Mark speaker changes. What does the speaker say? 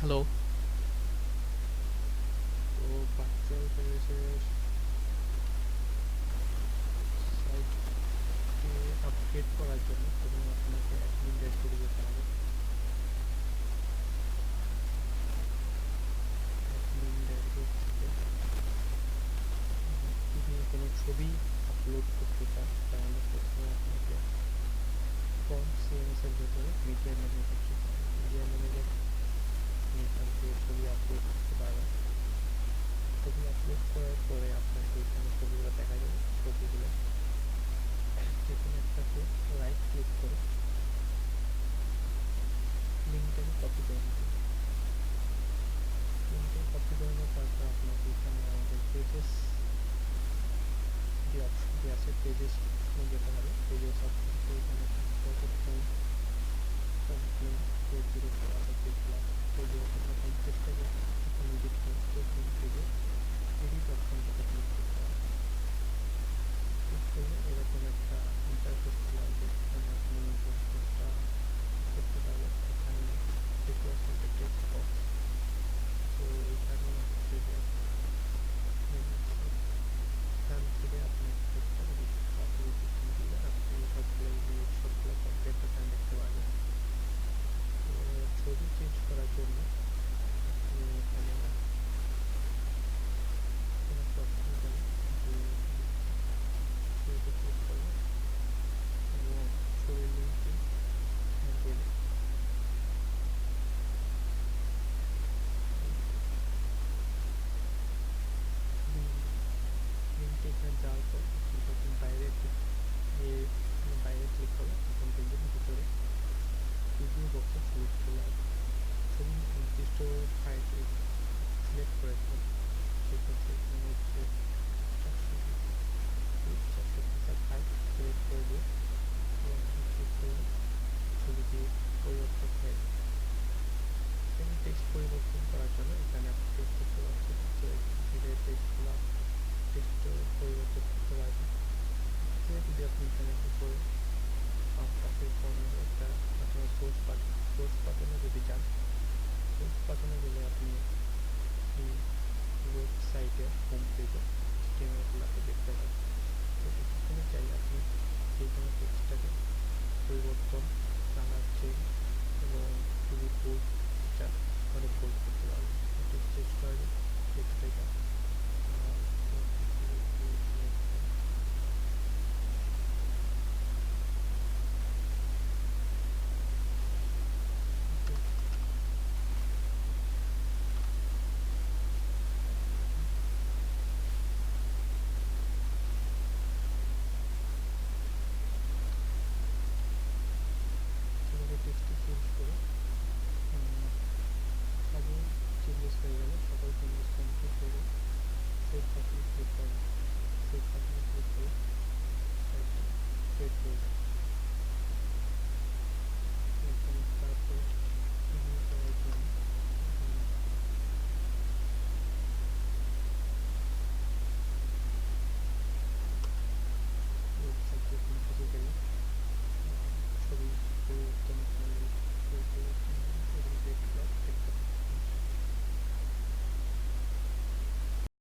Speaker 1: Hello.
Speaker 2: তো virtual প্যালেসের সাইটকে update করার জন্য প্রথমে আপনাকে অ্যাডমিন ড্যাশবোর্ডে যেতে হবে। অ্যাডমিন ড্যাশবোর্ড থেকে যদি কোনো ছবি আপলোড করতে চান তাহলে প্রথমে আপনাকে ফ্রন্ট সিএমএস এর ভেতরে মিডিয়া ম্যানেজার যেতে হবে। মিডিয়া ম্যানেজার এখান থেকে ছবি আপলোড করতে পারবেন। ছবি আপলোড করার পরে আপনাকে এখানে ছবিগুলো দেখা যাবে। ছবিগুলো যে কোনো একটাতে রাইট ক্লিক করে লিঙ্কটাকে কপি করে নিতে হবে। লিঙ্কটা কপি করে নেওয়ার তারপর আপনাকে এখানে আমাদের পেজেস যে অপশনটি আছে পেজেস অপশনে যেতে হবে। পেজেস অপশন থেকে এখানে ফোম পেজ জিরো ফোর আদার পেজ ব্লক পেজে প্রথম পেজটাকে এখন এডিট করে প্রথম পেজে এডিট অপশনটাতে ক্লিক করতে হবে। ক্লিক করলে এরকম একটা ইন্টারফেস চলে আসবে। এখানে আপনি পোস্টারটা করতে পারবেন। এখানে দেখতে পাচ্ছেন একটা টেক্সট বক্স। তো এখানে হচ্ছে যে এখান থেকে আপনার টেক্সটটা এডিট করতে হবে। এখানে দিলে আপনি সবগুলো কন্টেন্ট এখানে দেখতে পারবেন। তো ছবি চেঞ্জ করার জন্য আপনি এখানে কোনো একটা অপশনে যাবেন, যে ছবিতে ক্লিক করবেন এবং ছবির লিঙ্কটি গেলে লিঙ্কটি এখানে যাওয়ার পর আপনি যখন বাইরে ক্লিক করবেন তখন দেখবেন ভিতরে প্রিভিউ বক্সে ছবিটি চলে আসবে। ছবি নির্দিষ্ট ফাইল সিলেক্ট করেছিলেন, সেক্ষেত্রে এখানে হচ্ছে 400 পিক্সেল ফাইল সিলেক্ট করে দিয়ে এবং ক্লিক করলে ছবিটি পরিবর্তন হয়ে যাবে। এখানে টেক্সট পরিবর্তন করার জন্য এখানে আপনি টেক্সট দেখতে পাচ্ছেন, তো এখান থেকে টেক্সট পরিবর্তন করতে পারবেন। যদি আপনি এখানে উপরে বাম পাশের কর্নারে একটা অথবা সোর্স বাটনে যদি যান, সোর্স বাটনে গেলে আপনি এই ওয়েবসাইটের হোম পেজে